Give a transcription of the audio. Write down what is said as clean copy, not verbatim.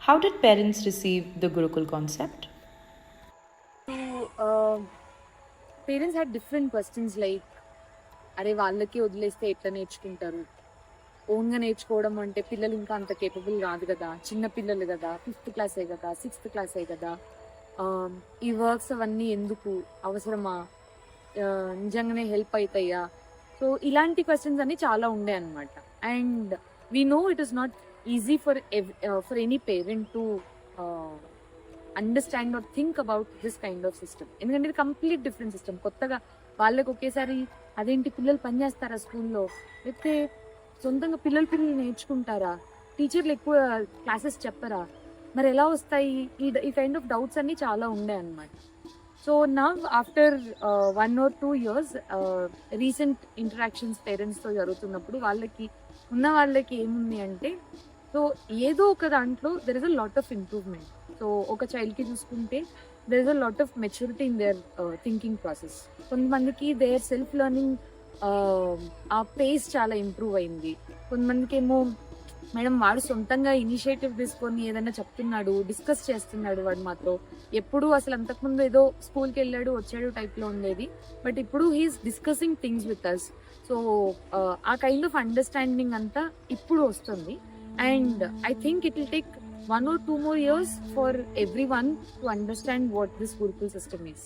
How did parents receive the Gurukul concept? Parents had different questions like అరే వాళ్ళకి వదిలేస్తే ఎట్లా నేర్చుకుంటారు, ఓన్గా నేర్చుకోవడం అంటే పిల్లలు ఇంకా అంత కేపబుల్ కాదు కదా, చిన్న పిల్లలు కదా, 5th క్లాసే కదా, 6th క్లాసే కదా, ఈ వర్క్స్ అవన్నీ ఎందుకు అవసరమా, నిజంగానే హెల్ప్ అవుతాయా. సో ఇలాంటి క్వశ్చన్స్ అన్ని చాలా ఉండే అనమాట. And we know it is not easy for any parent to understand or think about this kind of system. ఎందుకంటే ఇది కంప్లీట్ డిఫరెంట్ సిస్టమ్. కొత్తగా వాళ్ళకి ఒకేసారి అదేంటి పిల్లలు పనిచేస్తారా స్కూల్లో, లేకపోతే సొంతంగా పిల్లలు నేర్చుకుంటారా, టీచర్లు ఎక్కువ క్లాసెస్ చెప్పరా, మరి ఎలా వస్తాయి, ఈ కైండ్ ఆఫ్ డౌట్స్ అన్ని చాలా ఉండే అనమాట. So now after 1 or 2 years recent interactions పేరెంట్స్తో జరుగుతున్నప్పుడు వాళ్ళకి ఏముంది అంటే, సో ఏదో ఒక దాంట్లో there is a lot of improvement. So ఒక చైల్డ్కి చూసుకుంటే there is a lot of maturity in there thinking process. కొంతమందికి దేర్ సెల్ఫ్ లెర్నింగ్ ఆ పేస్ చాలా ఇంప్రూవ్ అయింది. కొంతమందికి ఏమో మేడం వాడు సొంతంగా ఇనిషియేటివ్ తీసుకొని ఏదైనా చెప్తున్నాడు, డిస్కస్ చేస్తున్నాడు వాడు మాతో. ఎప్పుడు అసలు అంతకుముందు ఏదో స్కూల్కి వెళ్ళాడు వచ్చాడు టైప్లో ఉండేది, బట్ ఇప్పుడు he is discussing things with us. So ఆ కైండ్ ఆఫ్ అండర్స్టాండింగ్ అంతా ఇప్పుడు వస్తుంది. And I think it will take 1 or 2 more years for everyone to understand what this Gurukul system is.